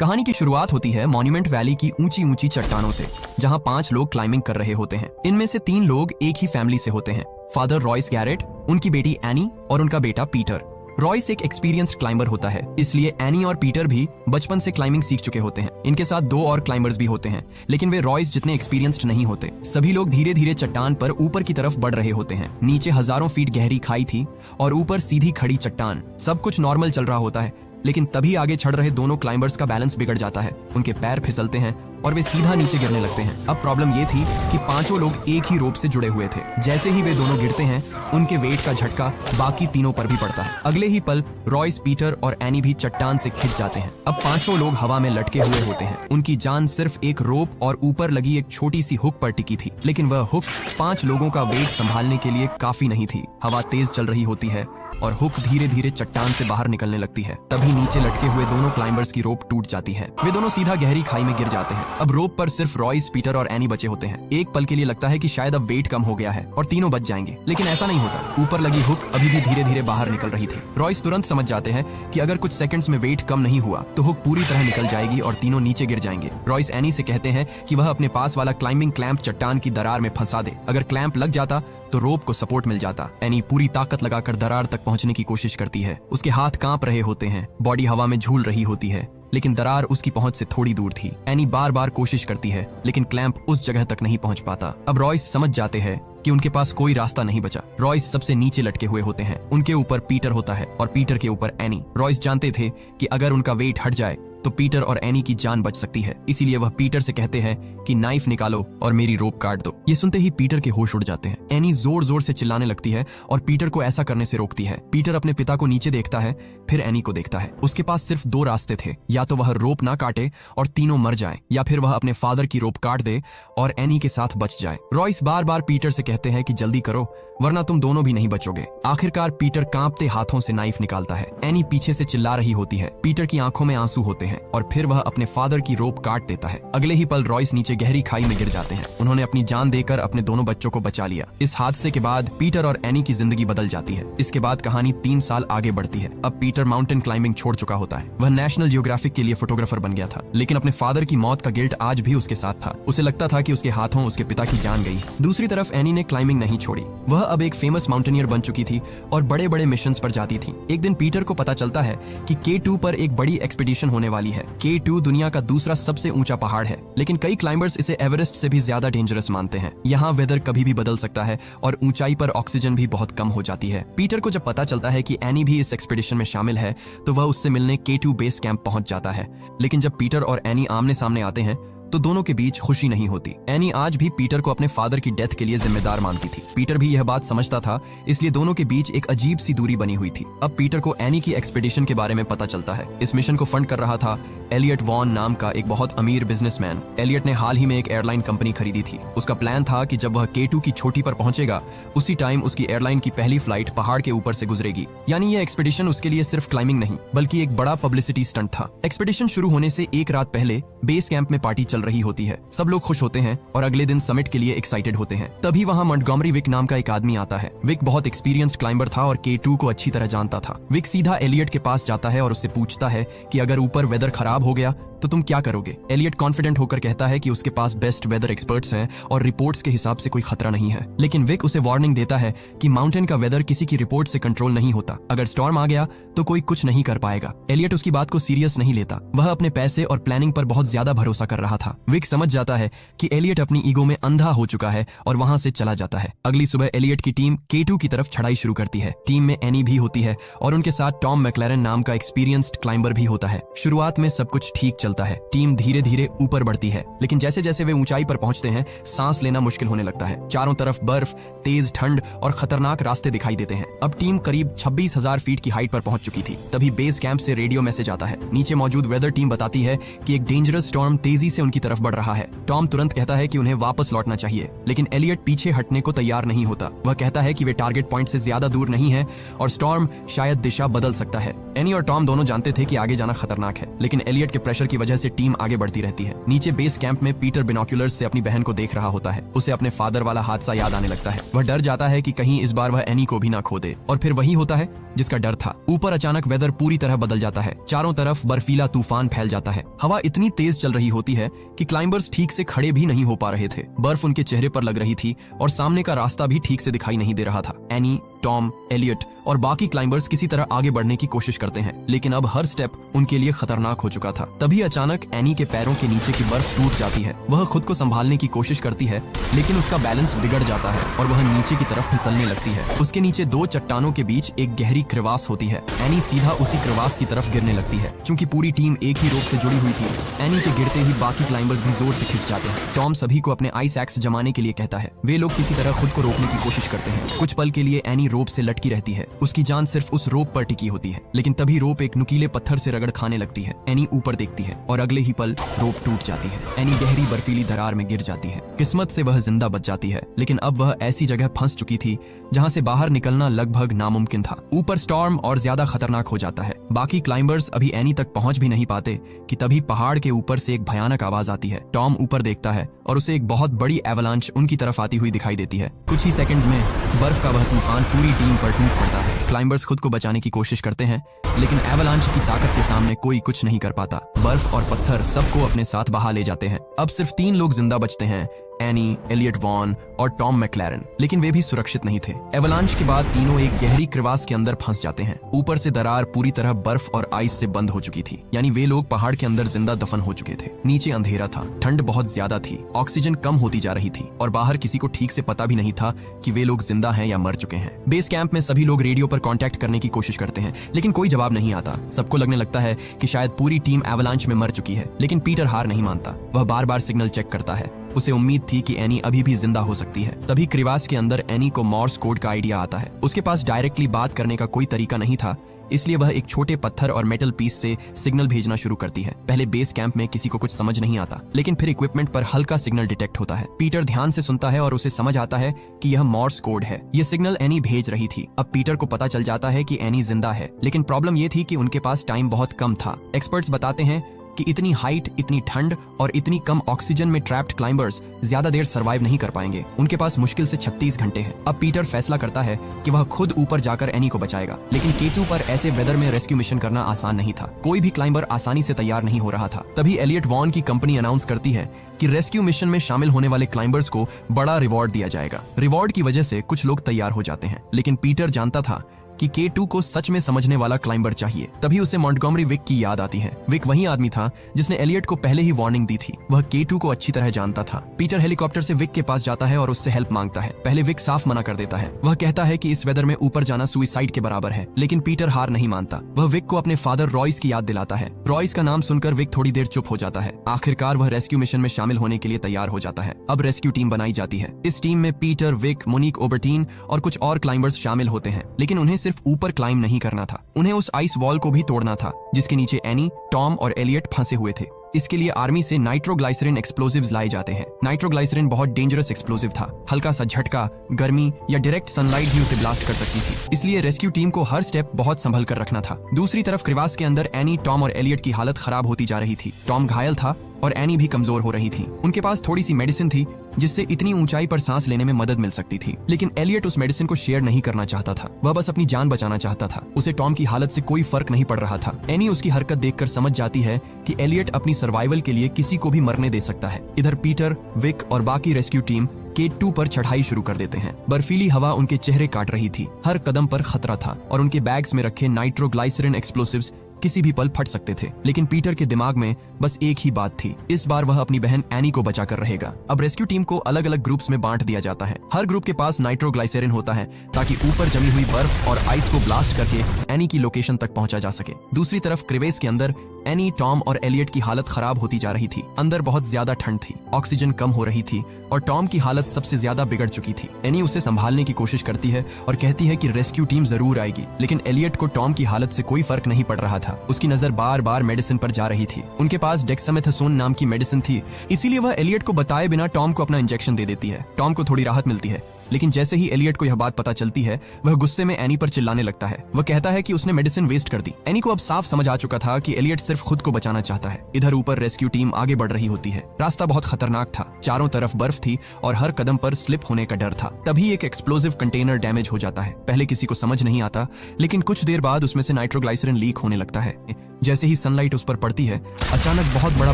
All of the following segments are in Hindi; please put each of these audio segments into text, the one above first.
कहानी की शुरुआत होती है मॉन्यूमेंट वैली की ऊंची ऊंची चट्टानों से, जहां 5 लोग क्लाइंबिंग कर रहे होते हैं। इनमें से 3 लोग एक ही फैमिली से होते हैं, फादर रॉयस गैरेट, उनकी बेटी एनी और उनका बेटा पीटर। रॉयस एक एक्सपीरियंस्ड क्लाइंबर होता है, इसलिए एनी और पीटर भी बचपन से क्लाइंबिंग सीख चुके होते हैं। इनके साथ 2 और क्लाइंबर्स भी होते हैं, लेकिन वे रॉयस जितने एक्सपीरियंस्ड नहीं होते। सभी लोग धीरे धीरे चट्टान पर ऊपर की तरफ बढ़ रहे होते हैं। नीचे हजारों फीट गहरी खाई थी और ऊपर सीधी खड़ी चट्टान। सब कुछ नॉर्मल चल रहा होता है, लेकिन तभी आगे चढ़ रहे दोनों क्लाइंबर्स का बैलेंस बिगड़ जाता है। उनके पैर फिसलते हैं और वे सीधा नीचे गिरने लगते हैं। अब प्रॉब्लम ये थी कि 5 लोग एक ही रोप से जुड़े हुए थे। जैसे ही वे दोनों गिरते हैं, उनके वेट का झटका बाकी तीनों पर भी पड़ता है। अगले ही पल रॉयस, पीटर और एनी भी चट्टान से खिंच जाते हैं। अब 5 लोग हवा में लटके हुए होते हैं। उनकी जान सिर्फ एक रोप और ऊपर लगी एक छोटी सी हुक पर टिकी थी, लेकिन वह हुक 5 लोगों का वेट संभालने के लिए काफी नहीं थी। हवा तेज चल रही होती है और हुक धीरे धीरे चट्टान से बाहर निकलने लगती है। तभी नीचे लटके हुए दोनों क्लाइंबर्स की रोप टूट जाती है। वे दोनों सीधा गहरी खाई में गिर जाते हैं। अब रोप पर सिर्फ रॉयस, पीटर और एनी बचे होते हैं। एक पल के लिए लगता है कि शायद अब वेट कम हो गया है और तीनों बच जाएंगे, लेकिन ऐसा नहीं होता। ऊपर लगी हुक अभी भी धीरे धीरे बाहर निकल रही थी। रॉयस तुरंत समझ जाते हैं कि अगर कुछ सेकंड्स में वेट कम नहीं हुआ तो हुक पूरी तरह निकल जाएगी और तीनों नीचे गिर जाएंगे। रॉयस एनी से कहते हैं कि वह अपने पास वाला क्लाइंबिंग क्लैंप चट्टान की दरार में फंसा दे। अगर क्लैंप लग जाता तो रोप को सपोर्ट मिल जाता। एनी पूरी ताकत लगाकर दरार तक पहुंचने की कोशिश करती है। उसके हाथ कांप रहे होते हैं, बॉडी हवा में झूल रही होती है, लेकिन दरार उसकी पहुंच से थोड़ी दूर थी। एनी बार बार कोशिश करती है, लेकिन क्लैंप उस जगह तक नहीं पहुंच पाता। अब रॉयस समझ जाते हैं कि उनके पास कोई रास्ता नहीं बचा। रॉयस सबसे नीचे लटके हुए होते हैं। उनके ऊपर पीटर होता है और पीटर के ऊपर एनी। रॉयस जानते थे कि अगर उनका वेट हट जाए तो पीटर और एनी की जान बच सकती है, इसीलिए वह पीटर से कहते हैं कि नाइफ निकालो और मेरी रोप काट दो। ये सुनते ही पीटर के होश उड़ जाते हैं। एनी जोर जोर से चिल्लाने लगती है और पीटर को ऐसा करने से रोकती है। पीटर अपने पिता को नीचे देखता है, फिर एनी को देखता है। उसके पास सिर्फ 2 रास्ते थे, या तो वह रोप ना काटे और तीनों मर जाए, या फिर वह अपने फादर की रोप काट दे और एनी के साथ बच जाए। रॉयस बार बार पीटर से कहते हैं कि जल्दी करो, वरना तुम दोनों भी नहीं बचोगे। आखिरकार पीटर कांपते हाथों से नाइफ निकालता है। एनी पीछे से चिल्ला रही होती है। पीटर की आंखों में आंसू होते हैं और फिर वह अपने फादर की रोप काट देता है। अगले ही पल रॉयस नीचे गहरी खाई में गिर जाते हैं। उन्होंने अपनी जान देकर अपने दोनों बच्चों को बचा लिया। इस हादसे के बाद पीटर और एनी की जिंदगी बदल जाती है। इसके बाद कहानी 3 साल आगे बढ़ती है। अब पीटर माउंटेन क्लाइंबिंग छोड़ चुका होता है। वह नेशनल जियोग्राफिक के लिए फोटोग्राफर बन गया था, लेकिन अपने फादर की मौत का गिल्ट आज भी उसके साथ था। उसे लगता था कि उसके हाथों उसके पिता की जान गई। दूसरी तरफ एनी ने क्लाइंबिंग नहीं छोड़ी। वह अब एक फेमस माउंटेनियर बन चुकी थी और बड़े बड़े मिशंस पर जाती थी। एक दिन पीटर को पता चलता है कि K2 पर एक बड़ी एक्सपीडिशन होने वाली है। K2 दुनिया का दूसरा सबसे ऊंचा पहाड़ है, लेकिन कई क्लाइंबर्स इसे एवरेस्ट से भी ज्यादा डेंजरस मानते हैं। यहाँ वेदर कभी भी बदल सकता है और ऊंचाई पर ऑक्सीजन भी बहुत कम हो जाती है। पीटर को जब पता चलता है कि एनी भी इस एक्सपीडिशन में शामिल है, तो वह उससे मिलने K2 बेस कैंप पहुंच जाता है। लेकिन जब पीटर और एनी आमने सामने आते हैं तो दोनों के बीच खुशी नहीं होती। एनी आज भी पीटर को अपने फादर की डेथ के लिए जिम्मेदार मानती थी। पीटर भी यह बात समझता था, इसलिए दोनों के बीच एक अजीब सी दूरी बनी हुई थी। अब पीटर को एनी की एक्सपीडिशन के बारे में पता चलता है। इस मिशन को फंड कर रहा था एलियट वॉन नाम का एक बहुत अमीर बिजनेसमैन। एलियट ने हाल ही में एक एयरलाइन कंपनी खरीदी थी। उसका प्लान था कि जब वह K2 की चोटी पर पहुंचेगा, उसी टाइम उसकी एयरलाइन की पहली फ्लाइट पहाड़ के ऊपर से गुजरेगी। यानी यह एक्सपीडिशन उसके लिए सिर्फ क्लाइंबिंग नहीं, बल्कि एक बड़ा पब्लिसिटी स्टंट था। एक्सपीडिशन शुरू होने से एक रात पहले बेस कैंप में पार्टी चल रही होती है। सब लोग खुश होते हैं और अगले दिन समिट के लिए एक्साइटेड होते हैं। तभी वहां मॉन्टगोमरी विक नाम का एक आदमी आता है। विक बहुत एक्सपीरियंस्ड क्लाइंबर था और K2 को अच्छी तरह जानता था। विक सीधा एलियट के पास जाता है और उससे पूछता है कि अगर ऊपर वेदर खराब हो गया तो तुम क्या करोगे। एलियट कॉन्फिडेंट होकर कहता है कि उसके पास बेस्ट वेदर एक्सपर्ट्स हैं और रिपोर्ट्स के हिसाब से कोई खतरा नहीं है। लेकिन विक उसे वार्निंग देता है कि माउंटेन का वेदर किसी की रिपोर्ट से कंट्रोल नहीं होता। अगर स्टॉर्म आ गया तो कोई कुछ नहीं कर पाएगा। एलियट उसकी बात को सीरियस नहीं लेता। वह अपने पैसे और प्लानिंग पर बहुत ज्यादा भरोसा कर रहा था। विक समझ जाता है कि एलियट अपनी ईगो में अंधा हो चुका है और वहां से चला जाता है। अगली सुबह एलियट की टीम K2 की तरफ चढ़ाई शुरू करती है। टीम में एनी भी होती है और उनके साथ टॉम मैक्लेरन नाम का एक्सपीरियंस्ड क्लाइंबर भी होता है। शुरुआत में सब कुछ ठीक चलता है। टीम धीरे धीरे ऊपर बढ़ती है, लेकिन जैसे जैसे वे ऊंचाई पर पहुंचते हैं, सांस लेना मुश्किल होने लगता है। चारों तरफ बर्फ, तेज ठंड और खतरनाक रास्ते दिखाई देते हैं। अब टीम करीब 26,000 फीट की हाइट पर पहुंच चुकी थी। तभी बेस कैंप से रेडियो मैसेज आता है। नीचे मौजूद वेदर टीम बताती है कि एक डेंजरस स्टॉर्म तेजी से उनकी तरफ बढ़ रहा है। टॉम तुरंत कहता है कि उन्हें वापस लौटना चाहिए, लेकिन एलियट पीछे हटने को तैयार नहीं होता। वह कहता है कि वे टारगेट पॉइंट से ज्यादा दूर नहीं है और स्टॉर्म शायद दिशा बदल सकता है। एनी और टॉम दोनों जानते थे कि आगे जाना खतरनाक है, लेकिन एलियट के प्रेशर की वजह से टीम आगे बढ़ती रहती है। नीचे बेस कैंप में पीटर बिनोक्यूलर्स से अपनी बहन को देख रहा होता है। उसे अपने फादर वाला हादसा याद आने लगता है। वह डर जाता है कि कहीं इस बार वह एनी को भी ना खो दे, और फिर वही होता है जिसका डर था। ऊपर अचानक वेदर पूरी तरह बदल जाता है। चारों तरफ बर्फीला तूफान फैल जाता है। हवा इतनी तेज चल रही होती है कि क्लाइंबर्स ठीक से खड़े भी नहीं हो पा रहे थे। बर्फ उनके चेहरे पर लग रही थी और सामने का रास्ता भी ठीक से दिखाई नहीं दे रहा था। एनी, टॉम, एलियट और बाकी क्लाइंबर्स किसी तरह आगे बढ़ने की कोशिश करते हैं, लेकिन अब हर स्टेप उनके लिए खतरनाक हो चुका था। तभी अचानक एनी के पैरों के नीचे की बर्फ टूट जाती है। वह खुद को संभालने की कोशिश करती है, लेकिन उसका बैलेंस बिगड़ जाता है और वह नीचे की तरफ फिसलने लगती है। उसके नीचे दो चट्टानों के बीच एक गहरी क्रेवास होती है। एनी सीधा उसी क्रेवास की तरफ गिरने लगती है। चूंकि पूरी टीम एक ही रोप से जुड़ी हुई थी, एनी के गिरते ही बाकी क्लाइंबर्स भी जोर से खिंच जाते हैं। टॉम सभी को अपने आइस एक्स जमाने के लिए कहता है। वे लोग किसी तरह खुद को रोकने की कोशिश करते हैं। कुछ पल के लिए एनी रोप से लटकी रहती है। उसकी जान सिर्फ उस रोप पर टिकी होती है, लेकिन तभी रोप एक नुकीले पत्थर से रगड़ खाने लगती है। एनी ऊपर देखती है और अगले ही पल रोप टूट जाती है। एनी गहरी बर्फीली दरार में गिर जाती है। किस्मत से वह जिंदा बच जाती है, लेकिन अब वह ऐसी जगह फंस चुकी थी जहां से बाहर निकलना लगभग नामुमकिन था। ऊपर स्टॉर्म और ज्यादा खतरनाक हो जाता है। बाकी क्लाइंबर्स अभी एनी तक पहुंच भी नहीं पाते कि तभी पहाड़ के ऊपर से एक भयानक आवाज आती है। टॉम ऊपर देखता है और उसे एक बहुत बड़ी एवलांच उनकी तरफ आती हुई दिखाई देती है। कुछ ही सेकंड्स में बर्फ का वह तूफान पूरी टीम पर टूट पड़ता है। क्लाइंबर्स खुद को बचाने की कोशिश करते हैं, लेकिन एवलांच की ताकत के सामने कोई कुछ नहीं कर पाता। बर्फ और पत्थर सबको अपने साथ बहा ले जाते हैं। अब सिर्फ 3 लोग जिंदा बचते हैं, एनी, एलियट वॉन और टॉम मैक्लैरन, लेकिन वे भी सुरक्षित नहीं थे। एवलांच के बाद तीनों एक गहरी क्रेवास के अंदर फंस जाते हैं। ऊपर से दरार पूरी तरह बर्फ और आइस से बंद हो चुकी थी, यानी वे लोग पहाड़ के अंदर जिंदा दफन हो चुके थे। नीचे अंधेरा था, ठंड बहुत ज्यादा थी, ऑक्सीजन कम होती जा रही थी और बाहर किसी को ठीक से पता भी नहीं था कि वे लोग जिंदा हैं या मर चुके हैं। बेस कैंप में सभी लोग रेडियो पर कांटेक्ट करने की कोशिश करते हैं, लेकिन कोई जवाब नहीं आता। सबको लगने लगता है कि शायद पूरी टीम एवलांच में मर चुकी है, लेकिन पीटर हार नहीं मानता। वह बार बार सिग्नल चेक करता है। उसे उम्मीद थी कि एनी अभी भी जिंदा हो सकती है। तभी क्रिवास के अंदर एनी को मॉर्स कोड का आइडिया आता है। उसके पास डायरेक्टली बात करने का कोई तरीका नहीं था, इसलिए वह एक छोटे पत्थर और मेटल पीस से सिग्नल भेजना शुरू करती है। पहले बेस कैंप में किसी को कुछ समझ नहीं आता, लेकिन फिर इक्विपमेंट पर हल्का सिग्नल डिटेक्ट होता है। पीटर ध्यान से सुनता है और उसे समझ आता है कि यह मॉर्स कोड है। यह सिग्नल एनी भेज रही थी। अब पीटर को पता चल जाता है कि एनी जिंदा है, लेकिन प्रॉब्लम यह थी कि उनके पास टाइम बहुत कम था। एक्सपर्ट्स बताते हैं कि इतनी हाइट, इतनी ठंड और इतनी कम ऑक्सीजन में ट्रैप्ड क्लाइंबर्स ज्यादा देर सरवाइव नहीं कर पाएंगे। उनके पास मुश्किल से 36 घंटे हैं। अब पीटर फैसला करता है कि वह खुद ऊपर जाकर एनी को बचाएगा, लेकिन K2 पर ऐसे वेदर में रेस्क्यू मिशन करना आसान नहीं था। कोई भी क्लाइंबर आसानी से तैयार नहीं हो रहा था। तभी एलियट वॉन की कंपनी अनाउंस करती है कि रेस्क्यू मिशन में शामिल होने वाले क्लाइंबर्स को बड़ा रिवॉर्ड दिया जाएगा। रिवॉर्ड की वजह से कुछ लोग तैयार हो जाते हैं, लेकिन पीटर जानता था कि K2 को सच में समझने वाला क्लाइंबर चाहिए। तभी उसे मॉन्टगोमरी विक की याद आती है। विक वही आदमी था जिसने एलियट को पहले ही वार्निंग दी थी। वह K2 को अच्छी तरह जानता था। पीटर हेलीकॉप्टर से विक के पास जाता है और उससे हेल्प मांगता है। पहले विक साफ मना कर देता है। वह कहता है कि इस वेदर में ऊपर जाना सुसाइड के बराबर है, लेकिन पीटर हार नहीं मानता। वह विक को अपने फादर रॉयस की याद दिलाता है। रॉयस का नाम सुनकर विक थोड़ी देर चुप हो जाता है। आखिरकार वह रेस्क्यू मिशन में शामिल होने के लिए तैयार हो जाता है। अब रेस्क्यू टीम बनाई जाती है। इस टीम में पीटर, विक, मोनिक ओबर्टीन और कुछ और क्लाइंबर्स शामिल होते हैं, लेकिन उन्हें सिर्फ ऊपर क्लाइंब नहीं करना था, उन्हें उस आइस वॉल को भी तोड़ना था जिसके नीचे एनी, टॉम और एलियट फंसे हुए थे। इसके लिए आर्मी से नाइट्रोग्लाइसरीन एक्सप्लोसिव्स लाए जाते हैं। नाइट्रोग्लाइसरीन बहुत डेंजरस एक्सप्लोसिव था। हल्का सा झटका, गर्मी या डायरेक्ट सनलाइट भी उसे ब्लास्ट कर सकती थी, इसलिए रेस्क्यू टीम को हर स्टेप बहुत संभल कर रखना था। दूसरी तरफ क्रिवास के अंदर एनी, टॉम और एलियट की हालत खराब होती जा रही थी। टॉम घायल था और एनी भी कमजोर हो रही थी। उनके पास थोड़ी सी मेडिसिन थी जिससे इतनी ऊंचाई पर सांस लेने में मदद मिल सकती थी, लेकिन एलियट उस मेडिसिन को शेयर नहीं करना चाहता था। वह बस अपनी जान बचाना चाहता था। उसे टॉम की हालत से कोई फर्क नहीं पड़ रहा था। एनी उसकी हरकत देखकर समझ जाती है कि एलियट अपनी सर्वाइवल के लिए किसी को भी मरने दे सकता है। इधर पीटर, विक और बाकी रेस्क्यू टीम K2 पर चढ़ाई शुरू कर देते हैं। बर्फीली हवा उनके चेहरे काट रही थी। हर कदम पर खतरा था और उनके बैग्स में रखे नाइट्रोग्लाइसरीन एक्सप्लोसिव्स किसी भी पल फट सकते थे। लेकिन पीटर के दिमाग में बस एक ही बात थी, इस बार वह अपनी बहन एनी को बचाकर रहेगा। अब रेस्क्यू टीम को अलग अलग ग्रुप्स में बांट दिया जाता है। हर ग्रुप के पास नाइट्रोग्लाइसरीन होता है ताकि ऊपर जमी हुई बर्फ और आइस को ब्लास्ट करके एनी की लोकेशन तक पहुंचा जा सके। दूसरी तरफ क्रिवेस के अंदर एनी, टॉम और एलियट की हालत खराब होती जा रही थी। अंदर बहुत ज्यादा ठंड थी, ऑक्सीजन कम हो रही थी और टॉम की हालत सबसे ज्यादा बिगड़ चुकी थी। एनी उसे संभालने की कोशिश करती है और कहती है कि रेस्क्यू टीम जरूर आएगी, लेकिन एलियट को टॉम की हालत से कोई फर्क नहीं पड़ रहा था। उसकी नजर बार बार मेडिसिन पर जा रही थी। उनके पास डेक्सामेथासोन नाम की मेडिसिन थी, इसीलिए वह एलियट को बताए बिना टॉम को अपना इंजेक्शन दे देती है। टॉम को थोड़ी राहत मिलती है, लेकिन जैसे ही एलियट को यह बात पता चलती है वह गुस्से में एनी पर चिल्लाने लगता है। वह कहता है कि उसने मेडिसिन वेस्ट कर दी। एनी को अब साफ समझ आ चुका था कि एलियट सिर्फ खुद को बचाना चाहता है। इधर ऊपर रेस्क्यू टीम आगे बढ़ रही होती है। रास्ता बहुत खतरनाक था, चारों तरफ बर्फ थी और हर कदम पर स्लिप होने का डर था। तभी एक एक्सप्लोसिव कंटेनर डैमेज हो जाता है। पहले किसी को समझ नहीं आता, लेकिन कुछ देर बाद उसमें से नाइट्रोग्लाइसरीन लीक होने लगता है। जैसे ही सनलाइट उस पर पड़ती है अचानक बहुत बड़ा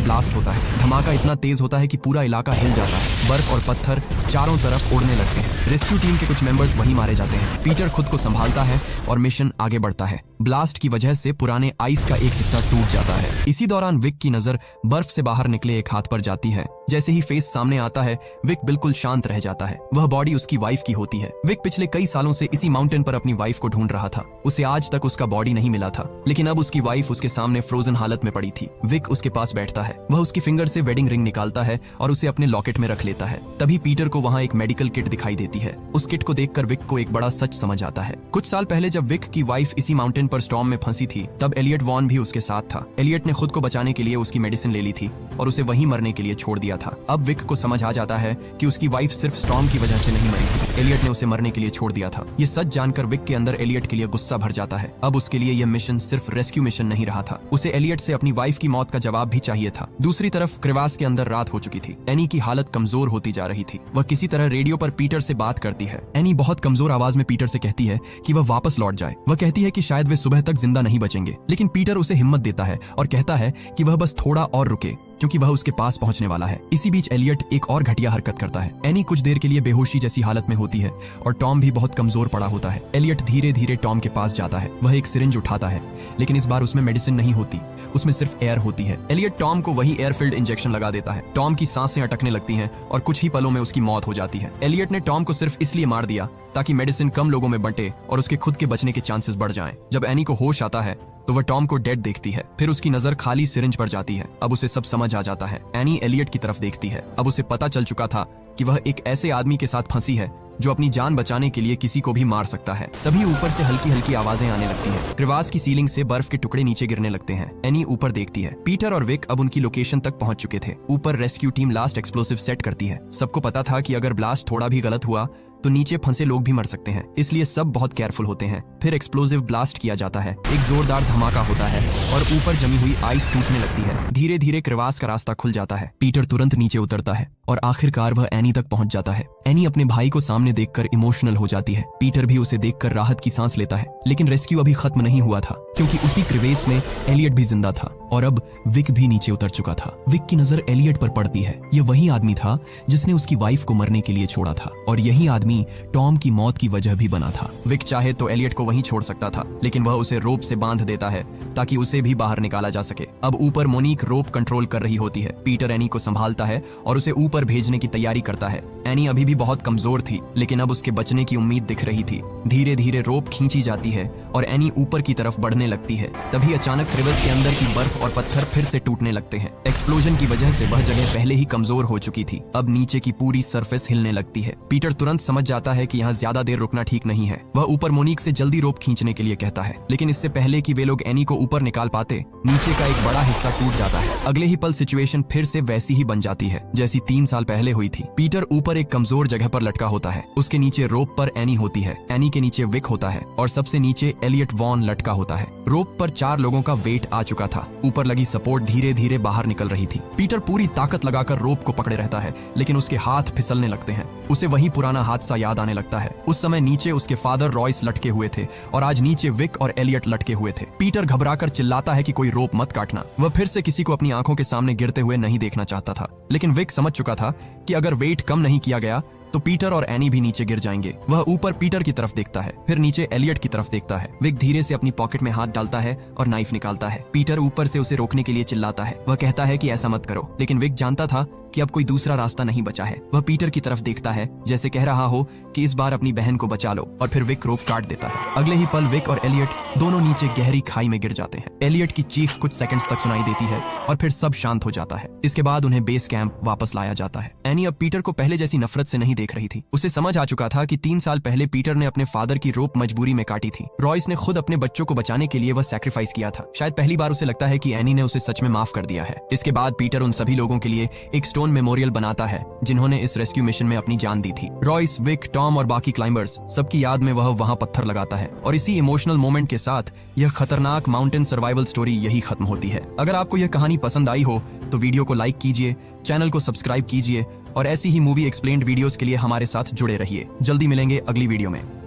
ब्लास्ट होता है। धमाका इतना तेज होता है कि पूरा इलाका हिल जाता है। बर्फ और पत्थर चारों तरफ उड़ने लगते हैं। रेस्क्यू टीम के कुछ मेंबर्स वहीं मारे जाते हैं। पीटर खुद को संभालता है और मिशन आगे बढ़ता है। ब्लास्ट की वजह से पुराने आइस का एक हिस्सा टूट जाता है। इसी दौरान विक की नजर बर्फ से बाहर निकले एक हाथ पर जाती है। जैसे ही फेस सामने आता है विक बिल्कुल शांत रह जाता है। वह बॉडी उसकी वाइफ की होती है। विक पिछले कई सालों से इसी माउंटेन पर अपनी वाइफ को ढूंढ रहा था। उसे आज तक उसका बॉडी नहीं मिला था, लेकिन अब उसकी वाइफ उसके सामने फ्रोजन हालत में पड़ी थी। विक उसके पास बैठता है। वह उसकी फिंगर से वेडिंग रिंग निकालता है और उसे अपने लॉकेट में रख लेता है। तभी पीटर को वहाँ एक मेडिकल किट दिखाई देती है। उस किट को देखकर विक को एक बड़ा सच समझ आता है। कुछ साल पहले जब विक की वाइफ इसी माउंटेन पर स्टॉर्म में फंसी थी तब एलियट वॉन भी उसके साथ था। एलियट ने खुद को बचाने के लिए उसकी मेडिसिन ले ली थी और उसे वहीं मरने के लिए छोड़ दिया था। अब विक को समझ आ जाता है कि उसकी वाइफ सिर्फ स्टॉर्म की वजह से नहीं मरी थी, एलियट ने उसे मरने के लिए छोड़ दिया था। ये सच जानकर विक के अंदर एलियट के लिए गुस्सा भर जाता है। अब उसके लिए यह मिशन सिर्फ रेस्क्यू मिशन नहीं रहा था, उसे एलियट से अपनी वाइफ की मौत का जवाब भी चाहिए था। दूसरी तरफ क्रेवास के अंदर रात हो चुकी थी। एनी की हालत कमजोर होती जा रही थी। वह किसी तरह रेडियो पर पीटर से बात करती है। एनी बहुत कमजोर आवाज में पीटर से कहती है कि वह वापस लौट जाए। वह कहती है कि शायद वे सुबह तक जिंदा नहीं बचेंगे, लेकिन पीटर उसे हिम्मत देता है और कहता है कि वह बस थोड़ा और रुके क्योंकि वह उसके पास पहुंचने वाला है। इसी बीच एलियट एक और घटिया हरकत करता है। एनी कुछ देर के लिए बेहोशी जैसी हालत में होती है और टॉम भी बहुत कमजोर पड़ा होता है। एलियट धीरे धीरे टॉम के पास जाता है। वह एक सिरिंज उठाता है, लेकिन इस बार उसमें मेडिसिन नहीं होती, उसमें सिर्फ एयर होती है। एलियट टॉम को वही एयर फिल्ड इंजेक्शन लगा देता है। टॉम की सांसें अटकने लगती हैं और कुछ ही पलों में उसकी मौत हो जाती है। एलियट ने टॉम को सिर्फ इसलिए मार दिया ताकि मेडिसिन कम लोगों में बंटे और उसके खुद के बचने के चांसेस बढ़ जाएं। जब एनी को होश आता है तो वह टॉम को डेड देखती है। फिर उसकी नजर खाली सिरिंज पर जाती है। अब उसे सब समझ आ जाता है। एनी एलियट की तरफ देखती है। अब उसे पता चल चुका था कि वह एक ऐसे आदमी के साथ फंसी है जो अपनी जान बचाने के लिए किसी को भी मार सकता है। तभी ऊपर से हल्की हल्की आवाजें आने लगती हैं। क्रेवास की सीलिंग से बर्फ के टुकड़े नीचे गिरने लगते हैं। एनी ऊपर देखती है। पीटर और विक अब उनकी लोकेशन तक पहुंच चुके थे। ऊपर rescue team last explosive set करती है। सबको पता था कि अगर ब्लास्ट थोड़ा भी गलत हुआ तो नीचे फंसे लोग भी मर सकते हैं, इसलिए सब बहुत केयरफुल होते हैं। फिर एक्सप्लोसिव ब्लास्ट किया जाता है। एक जोरदार धमाका होता है और ऊपर जमी हुई आइस टूटने लगती है। धीरे धीरे क्रेवास का रास्ता खुल जाता है। पीटर तुरंत नीचे उतरता है और आखिरकार वह एनी तक पहुंच जाता है। एनी अपने भाई को सामने देखकर इमोशनल हो जाती है। पीटर भी उसे देखकर राहत की सांस लेता है, लेकिन रेस्क्यू अभी खत्म नहीं हुआ था क्योंकि उसी क्रेवेस में एलियट भी जिंदा था और अब विक भी नीचे उतर चुका था। विक की नजर एलियट पर पड़ती है। यह वही आदमी था जिसने उसकी वाइफ को मरने के लिए छोड़ा था और यही आदमी टॉम की मौत की वजह भी बना था। विक चाहे तो एलियट को वहीं छोड़ सकता था, लेकिन वह उसे रोप से बांध देता है ताकि उसे भी बाहर निकाला जा सके। अब ऊपर मोनिक रोप कंट्रोल कर रही होती है। पीटर एनी को संभालता है और उसे ऊपर भेजने की तैयारी करता है। एनी अभी भी बहुत कमजोर थी, लेकिन अब उसके बचने की उम्मीद दिख रही थी। धीरे धीरे रोप खींची जाती है और एनी ऊपर की तरफ बढ़ने लगती है। तभी अचानक क्रेविस के अंदर की बर्फ और पत्थर फिर से टूटने लगते हैं। एक्सप्लोजन की वजह से वह जगह पहले ही कमजोर हो चुकी थी। अब नीचे की पूरी सरफेस हिलने लगती है। पीटर तुरंत समझ जाता है कि यहाँ ज्यादा देर रुकना ठीक नहीं है। वह ऊपर मोनिक से जल्दी रोप खींचने के लिए कहता है, लेकिन इससे पहले कि वे लोग एनी को ऊपर निकाल पाते, नीचे का एक बड़ा हिस्सा टूट जाता है। अगले ही पल सिचुएशन फिर से वैसी ही बन जाती है जैसी 3 साल पहले हुई थी। पीटर ऊपर एक कमजोर जगह पर लटका होता है। उसके नीचे रोप पर एनी होती है। एनी के नीचे विक होता है और सबसे नीचे एलियट वॉन लटका होता है। रोप पर 4 लोगों का वेट आ चुका था। ऊपर लगी सपोर्ट धीरे धीरे बाहर निकल रही थी। पीटर पूरी ताकत लगाकर रोप को पकड़े रहता है, लेकिन उसके हाथ फिसलने लगते हैं। उसे वही पुराना हादसा याद आने लगता है। उस समय नीचे उसके फादर रॉयस लटके हुए थे और आज नीचे विक और एलियट लटके हुए थे। पीटर घबराकर चिल्लाता है कि कोई रोप मत काटना। वह फिर से किसी को अपनी आंखों के सामने गिरते हुए नहीं देखना चाहता था, लेकिन विक समझ चुका था कि अगर वेट कम नहीं किया गया तो पीटर और एनी भी नीचे गिर जाएंगे। वह ऊपर पीटर की तरफ देखता है, फिर नीचे एलियट की तरफ देखता है। विक धीरे से अपनी पॉकेट में हाथ डालता है और नाइफ निकालता है। पीटर ऊपर से उसे रोकने के लिए चिल्लाता है। वह कहता है कि ऐसा मत करो, लेकिन विक जानता था कि अब कोई दूसरा रास्ता नहीं बचा है। वह पीटर की तरफ देखता है जैसे कह रहा हो कि इस बार अपनी बहन को बचा लो, और फिर विक रोप काट देता है। अगले ही पल विक और एलियट दोनों नीचे गहरी खाई में गिर जाते हैं। एलियट की चीख कुछ सेकंड्स तक सुनाई देती है और फिर सब शांत हो जाता है। इसके बाद उन्हें बेस कैंप वापस लाया जाता है। एनी अब पीटर को पहले जैसी नफरत से नहीं देख रही थी। उसे समझ आ चुका था कि 3 साल पहले पीटर ने अपने फादर की रोप मजबूरी में काटी थी। रॉयस ने खुद अपने बच्चों को बचाने के लिए वह सैक्रिफाइस किया था। शायद पहली बार उसे लगता है कि एनी ने उसे सच में माफ कर दिया है। इसके बाद पीटर उन सभी लोगों के लिए एक स्टोन मेमोरियल बनाता है जिन्होंने इस रेस्क्यू मिशन में अपनी जान दी थी। रॉयस, विक, टॉम और बाकी क्लाइंबर्स सबकी याद में वह वहां पत्थर लगाता है और इसी इमोशनल मोमेंट के साथ यह खतरनाक माउंटेन सर्वाइवल स्टोरी यही खत्म होती है। अगर आपको यह कहानी पसंद आई हो तो वीडियो को लाइक कीजिए, चैनल को सब्सक्राइब कीजिए और ऐसी ही मूवी एक्सप्लेन्ड वीडियोस के लिए हमारे साथ जुड़े रहिए। जल्दी मिलेंगे अगली वीडियो में।